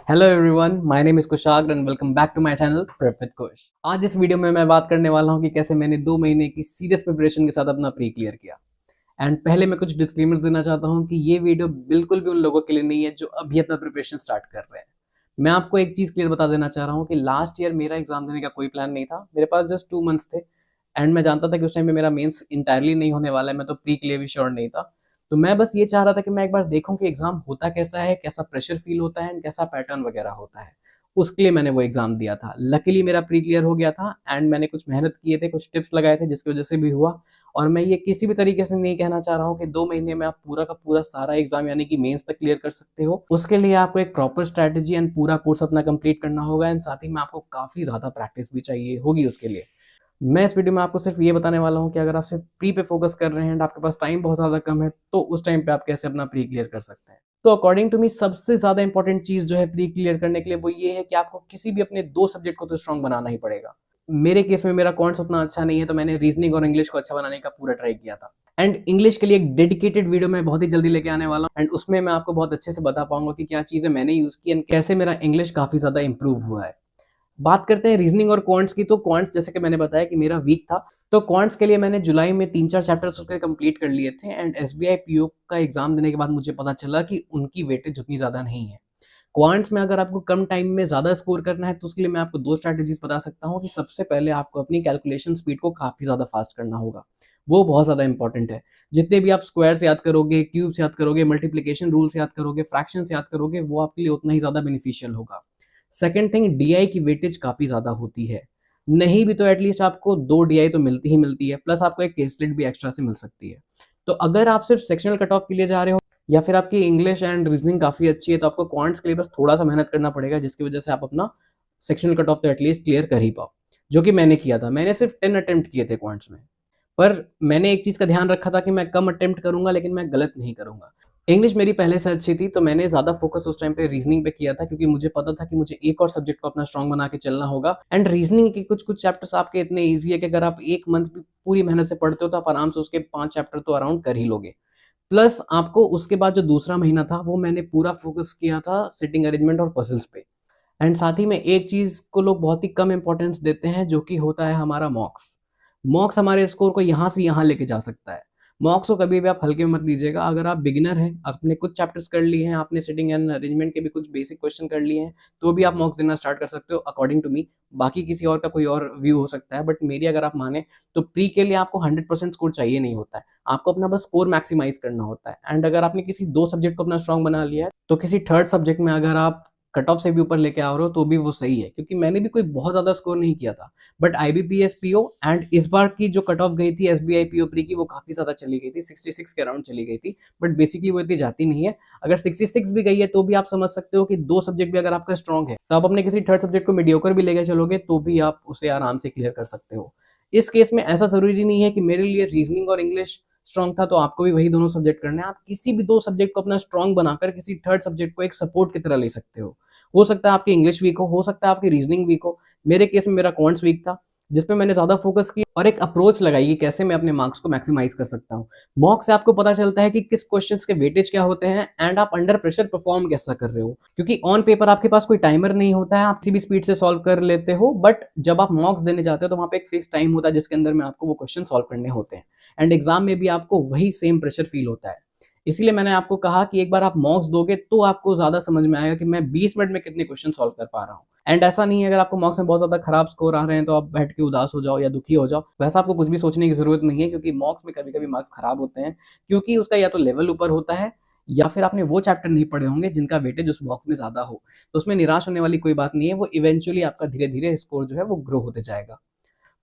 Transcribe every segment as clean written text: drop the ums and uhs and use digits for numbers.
Hello everyone, my name is Kushagra and welcome back to my channel prep with Kush. आज इस video में मैं बात करने वाला हूं कि कैसे मैंने 2 महीने की सीरियस प्रिपरेशन के साथ अपना प्री क्लियर किया। एंड पहले मैं कुछ डिस्क्लेमर्स देना चाहता हूं कि ये वीडियो बिल्कुल भी उन लोगों के लिए नहीं है जो अभी अपना प्रिपरेशन स्टार्ट कर रहे हैं। मैं आपको एक चीज क्लियर बता देना चाह रहा हूँ कि लास्ट ईयर मेरा एग्जाम देने का कोई प्लान नहीं था। मेरे पास जस्ट 2 मंथ्स थे एंड मैं जानता था कि उस टाइम पे मेरा मेंस इंटायरली नहीं होने वाला है। मैं तो प्री क्लियर भी श्योर नहीं था। तो मैं बस ये चाह रहा था कि मैं एक बार देखूं कि एग्जाम होता कैसा है, कैसा प्रेशर फील होता है एंड कैसा पैटर्न वगैरह होता है। उसके लिए मैंने वो एग्जाम दिया था। लकीली मेरा प्री क्लियर हो गया था एंड मैंने कुछ मेहनत किए थे, कुछ टिप्स लगाए थे जिसकी वजह से भी हुआ। और मैं ये किसी भी तरीके से नहीं कहना चाह रहा हूँ कि 2 महीने में आप पूरा का पूरा सारा एग्जाम यानी कि मेंस तक क्लियर कर सकते हो। उसके लिए आपको एक प्रॉपर स्ट्रैटेजी एंड पूरा कोर्स अपना कंप्लीट करना होगा एंड साथ ही में आपको काफी ज्यादा प्रैक्टिस भी चाहिए होगी उसके लिए। मैं इस वीडियो में आपको सिर्फ ये बताने वाला हूँ कि अगर आप सिर्फ प्री पे फोकस कर रहे हैं एंड आपके पास टाइम बहुत ज़्यादा कम है तो उस टाइम पे आप कैसे अपना प्री क्लियर कर सकते हैं। तो अकॉर्डिंग टू मी सबसे ज़्यादा इंपॉर्टेंट चीज़ जो है प्री क्लियर करने के लिए वो ये है कि आपको किसी भी अपने 2 सब्जेक्ट को तो स्ट्रॉन्ग बनाना ही पड़ेगा। मेरे केस में मेरा कॉन्ट्स उतना अच्छा नहीं है तो मैंने रीजनिंग और इंग्लिश को अच्छा बनाने का पूरा ट्राई किया था। एंड इंग्लिश के लिए एक डेडिकेटेड वीडियो मैं बहुत ही जल्दी लेके आने वाला हूँ एंड उसमें मैं आपको बहुत अच्छे से बता पाऊंगा कि क्या चीज़ें मैंने यूज़ की एंड कैसे मेरा इंग्लिश काफ़ी ज़्यादा इंप्रूव हुआ है। बात करते हैं रीजनिंग और क्वांट्स की। तो क्वांट्स जैसे कि मैंने बताया कि मेरा वीक था, तो क्वांट्स के लिए मैंने जुलाई में 3-4 चैप्टर्स उसके कंप्लीट कर लिए थे एंड एसबीआई पीओ का एग्जाम देने के बाद मुझे पता चला कि उनकी वेटेज उतनी ज़्यादा नहीं है। क्वांट्स में अगर आपको कम टाइम में ज़्यादा स्कोर करना है तो उसके लिए मैं आपको 2 स्ट्रैटेजीज बता सकता हूँ कि सबसे पहले आपको अपनी कैलकुलेशन स्पीड को काफ़ी ज़्यादा फास्ट करना होगा। वो बहुत ज़्यादा इंपॉर्टेंट है। जितने भी आप स्क्वायर्स याद करोगे, क्यूब्स याद करोगे, मल्टीप्लिकेशन रूल्स याद करोगे, फ्रैक्शंस याद करोगे, वो आपके लिए उतना ही ज़्यादा बेनिफिशियल होगा। सेकंड थिंग, डीआई की वेटेज काफ़ी ज़्यादा होती है। नहीं भी तो एटलीस्ट आपको 2 डीआई तो मिलती ही मिलती है, प्लस आपको एक केसलेट भी एक्स्ट्रा से मिल सकती है। तो अगर आप सिर्फ सेक्शनल कट ऑफ के लिए जा रहे हो या फिर आपकी इंग्लिश एंड रीजनिंग काफ़ी अच्छी है तो आपको क्वांट्स के लिए बस थोड़ा-सा मेहनत करना पड़ेगा जिसकी वजह से आप अपना सेक्शनल कट ऑफ तो एटलीस्ट क्लियर कर ही पाओ, जो कि मैंने किया था। मैंने सिर्फ 10 अटेम्प्ट किए थे क्वांट्स में। पर मैंने एक चीज़ का ध्यान रखा था कि मैं कम अटेम्प्ट करूँगा लेकिन मैं गलत नहीं करूँगा। इंग्लिश मेरी पहले से अच्छी थी तो मैंने ज़्यादा फोकस उस टाइम पे रीजनिंग पे किया था क्योंकि मुझे पता था कि मुझे एक और सब्जेक्ट को अपना स्ट्रॉन्ग बना के चलना होगा। एंड रीजनिंग के कुछ-कुछ चैप्टर्स आपके इतने ईज़ी है कि अगर आप 1 मंथ भी पूरी मेहनत से पढ़ते हो तो आप आराम से उसके 5 चैप्टर तो अराउंड कर ही लोगे। प्लस आपको उसके बाद जो दूसरा महीना था वो मैंने पूरा फोकस किया था सिटिंग अरेंजमेंट और पजल्स पे। एंड साथ ही में एक चीज़ को लोग बहुत ही कम इंपॉर्टेंस देते हैं जो कि होता है हमारा मॉक्स। मॉक्स हमारे स्कोर को यहाँ से यहाँ लेके जा सकता है। मॉक्स को कभी भी आप हल्के में मत लीजिएगा। अगर आप बिगिनर हैं, आपने कुछ चैप्टर्स कर लिए हैं, आपने सिटिंग एंड अरेंजमेंट के भी कुछ बेसिक क्वेश्चन कर लिए हैं, तो भी आप मॉक्स देना स्टार्ट कर सकते हो अकॉर्डिंग टू मी। बाकी किसी और का कोई और व्यू हो सकता है, बट मेरी अगर आप माने तो प्री के लिए आपको 100% स्कोर चाहिए नहीं होता है। आपको अपना बस स्कोर मैक्सिमाइज करना होता है। एंड अगर आपने किसी 2 सब्जेक्ट को अपना स्ट्रॉन्ग बना लिया है, तो किसी थर्ड सब्जेक्ट में अगर आप कट ऑफ से भी ऊपर लेके आ रहे हो तो भी वो सही है, क्योंकि मैंने भी कोई बहुत ज़्यादा स्कोर नहीं किया था। बट आईबीपीएस पीओ एंड इस बार की जो कट ऑफ गई थी एसबीआई पीओ प्री की वो काफ़ी ज़्यादा चली गई थी, 66 के अराउंड चली गई थी। बट बेसिकली वो इतनी जाती नहीं है। अगर 66 भी गई है तो भी आप समझ सकते हो कि 2 सब्जेक्ट भी अगर आपका स्ट्रॉन्ग है तो आप अपने किसी थर्ड सब्जेक्ट को मीडियोकर भी लेके चलोगे तो भी आप उसे आराम से क्लियर कर सकते हो। इस केस में ऐसा ज़रूरी नहीं है कि मेरे लिए रीजनिंग और इंग्लिश स्ट्रॉन्ग था तो आपको भी वही दोनों सब्जेक्ट करने हैं। आप किसी भी 2 सब्जेक्ट को अपना स्ट्रॉन्ग बनाकर किसी थर्ड सब्जेक्ट को एक सपोर्ट की तरह ले सकते हो सकता है आपकी इंग्लिश वीक हो सकता है आपकी रीजनिंग वीक हो। मेरे केस में मेरा क्वांट्स वीक था जिसपे मैंने ज्यादा फोकस किया और एक अप्रोच लगाई कि कैसे मैं अपने मार्क्स को मैक्सिमाइज कर सकता हूँ। मॉक से आपको पता चलता है कि किस क्वेश्चंस के वेटेज क्या होते हैं एंड आप अंडर प्रेशर परफॉर्म कैसा कर रहे हो, क्योंकि ऑन पेपर आपके पास कोई टाइमर नहीं होता है, आप किसी भी स्पीड से सॉल्व कर लेते हो। बट जब आप मॉक्स देने जाते हो तो वहाँ पे एक फिक्स टाइम होता है जिसके अंदर में आपको वो क्वेश्चन सॉल्व करने होते हैं। एंड एग्जाम में भी आपको वही सेम प्रेशर फील होता है। इसीलिए मैंने आपको कहा कि एक बार आप मॉक्स दोगे तो आपको ज्यादा समझ में आएगा कि मैं 20 मिनट में कितने क्वेश्चन सॉल्व कर पा रहा हूँ। एंड ऐसा नहीं है अगर आपको मॉक्स में बहुत ज्यादा खराब स्कोर आ रहे हैं तो आप बैठ के उदास हो जाओ या दुखी हो जाओ। वैसा आपको कुछ भी सोचने की जरूरत नहीं है, क्योंकि मॉक्स में कभी कभी मार्क्स खराब होते हैं क्योंकि उसका या तो लेवल ऊपर होता है या फिर आपने वो चैप्टर नहीं पढ़े होंगे जिनका वेटेज उस मॉक्स में ज्यादा हो। तो उसमें निराश होने वाली कोई बात नहीं है, वो इवेंचुअली आपका धीरे धीरे स्कोर जो है वो ग्रो होते जाएगा।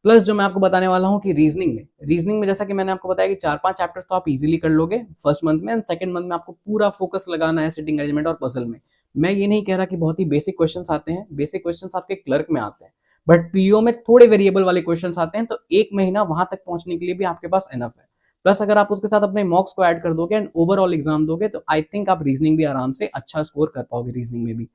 प्लस जो मैं आपको बताने वाला हूँ कि रीजनिंग में जैसा कि मैंने आपको बताया कि 4-5 चैप्टर तो आप इजीली कर लोगे फर्स्ट मंथ में एंड सेकंड मंथ में आपको पूरा फोकस लगाना है सिटिंग अरेंजमेंट और पजल में। मैं ये नहीं कह रहा कि बहुत ही बेसिक क्वेश्चंस आते हैं, बेसिक क्वेश्चंस आपके क्लर्क में आते हैं, बट पीओ में थोड़े वेरिएबल वाले क्वेश्चंस आते हैं, तो 1 महीना वहां तक पहुंचने के लिए भी आपके पास एनफ है। प्लस अगर आप उसके साथ अपने मॉक्स को ऐड कर दोगे एंड ओवरऑल एग्जाम दोगे तो आई थिंक आप रीजनिंग भी आराम से अच्छा स्कोर कर पाओगे रीजनिंग में भी।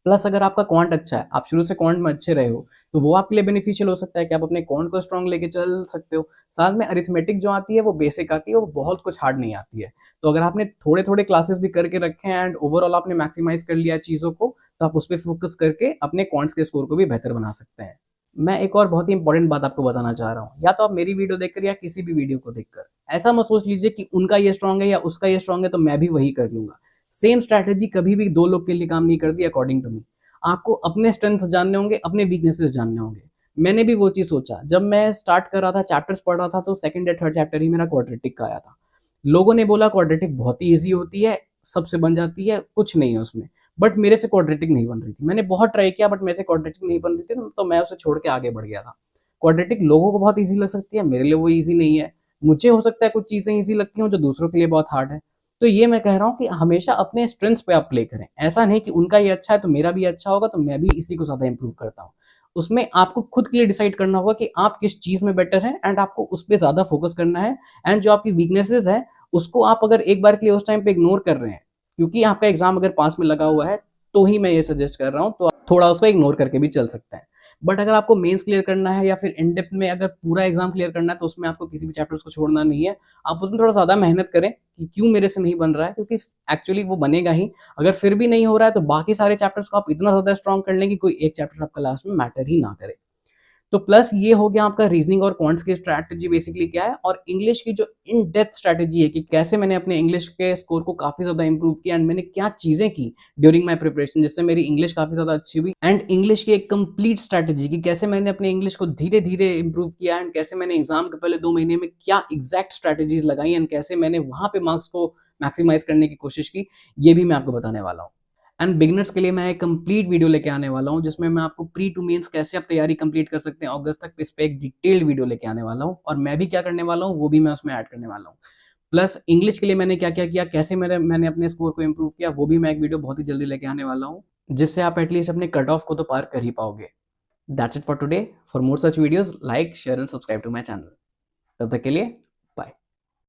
प्लस अगर आपका क्वांट अच्छा है, आप शुरू से क्वांट में अच्छे रहे हो, तो वो आपके लिए बेनिफिशियल हो सकता है कि आप अपने क्वांट को स्ट्रॉन्ग लेके चल सकते हो। साथ में अरिथमेटिक जो आती है वो बेसिक आती है, वो बहुत कुछ हार्ड नहीं आती है। तो अगर आपने थोड़े थोड़े क्लासेस भी करके रखे हैं एंड ओवरऑल आपने मैक्सिमाइज कर लिया चीज़ों को, तो आप उस पर फोकस करके अपने क्वांट्स के स्कोर को भी बेहतर बना सकते हैं। मैं एक और बहुत ही इंपॉर्टेंट बात आपको बताना चाह रहा हूँ, या तो आप मेरी वीडियो देखकर या किसी भी वीडियो को देखकर ऐसा मत सोच लीजिए कि उनका ये स्ट्रांग है या उसका ये स्ट्रांग है तो मैं भी वही कर लूंगा। सेम स्ट्रैटेजी कभी भी दो लोग के लिए काम नहीं करती अकॉर्डिंग टू मी। आपको अपने स्ट्रेंथ्स जानने होंगे, अपने वीकनेसेस जानने होंगे। मैंने भी वो चीज सोचा, जब मैं स्टार्ट कर रहा था, चैप्टर्स पढ़ रहा था, तो सेकंड या थर्ड चैप्टर ही मेरा क्वाड्रेटिक का आया था। लोगों ने बोला क्वाड्रेटिक बहुत ही ईजी होती है, सबसे बन जाती है, कुछ नहीं है उसमें। बट मेरे से क्वाड्रेटिक नहीं बन रही थी। मैंने बहुत ट्राई किया बट मेरे से क्वाड्रेटिक नहीं बन रही थी, तो मैं उसे छोड़ के आगे बढ़ गया था। क्वाड्रेटिक लोगों को बहुत ईजी लग सकती है, मेरे लिए वो ईजी नहीं है। मुझे हो सकता है कुछ चीजें ईजी लगती हूँ जो दूसरों के लिए बहुत हार्ड है। तो ये मैं कह रहा हूँ कि हमेशा अपने स्ट्रेंथ्स पे आप प्ले करें। ऐसा नहीं कि उनका ये अच्छा है तो मेरा भी अच्छा होगा, तो मैं भी इसी को ज्यादा इंप्रूव करता हूँ। उसमें आपको खुद के लिए डिसाइड करना होगा कि आप किस चीज में बेटर हैं, एंड आपको उस पर ज्यादा फोकस करना है। एंड जो आपकी वीकनेसेस है उसको आप अगर एक बार के लिए उस टाइम पे इग्नोर कर रहे हैं, क्योंकि आपका एग्जाम अगर पास में लगा हुआ है, तो ही मैं ये सजेस्ट कर रहा हूँ, तो आप थोड़ा उसको इग्नोर करके भी चल सकते हैं। बट अगर आपको मेंस क्लियर करना है या फिर इन डेप्थ में अगर पूरा एग्जाम क्लियर करना है, तो उसमें आपको किसी भी चैप्टर्स को छोड़ना नहीं है। आप उसमें थोड़ा ज्यादा मेहनत करें कि क्यों मेरे से नहीं बन रहा है, क्योंकि एक्चुअली वो बनेगा ही। अगर फिर भी नहीं हो रहा है तो बाकी सारे चैप्टर्स को आप इतना ज्यादा स्ट्रॉन्ग कर लें कि कोई एक चैप्टर आपका लास्ट में मैटर ही ना करे। तो प्लस ये हो गया आपका रीजनिंग और क्वांट्स की स्ट्रैटेजी बेसिकली क्या है, और इंग्लिश की जो इन डेप्थ स्ट्रैटेजी है कि कैसे मैंने अपने इंग्लिश के स्कोर को काफी ज्यादा इंप्रूव किया, एंड मैंने क्या चीजें की ड्यूरिंग माय प्रिपरेशन जिससे मेरी इंग्लिश काफी ज्यादा अच्छी हुई। एंड इंग्लिश की एक कंप्लीट स्ट्रैटेजी कि कैसे मैंने अपने इंग्लिश को धीरे धीरे इंप्रूव किया, एंड कैसे मैंने एग्जाम के पहले 2 महीने में क्या एग्जैक्ट स्ट्रैटेजीज लगाई, एंड कैसे मैंने वहां पे मार्क्स को मैक्सिमाइज करने की कोशिश की, ये भी मैं आपको बताने वाला हूँ। एंड बिगनर्स के लिए मैं एक कंप्लीट वीडियो लेके आने वाला हूँ, जिसमें मैं आपको प्री टू मेंस कैसे आप तैयारी कंप्लीट कर सकते हैं अगस्त तक, इस पे एक डिटेल्ड वीडियो लेके आने वाला हूँ। और मैं भी क्या करने वाला हूँ वो भी मैं उसमें ऐड करने वाला हूँ। प्लस इंग्लिश के लिए मैंने क्या क्या किया, कैसे मैंने अपने स्कोर को इंप्रूव किया, वो भी मैं एक वीडियो बहुत ही जल्दी लेके आने वाला हूँ, जिससे आप एटलीस्ट अपने कट ऑफ को तो पार कर ही पाओगे। That's it for today. For more such videos like share and subscribe to my channel. तब तक के लिए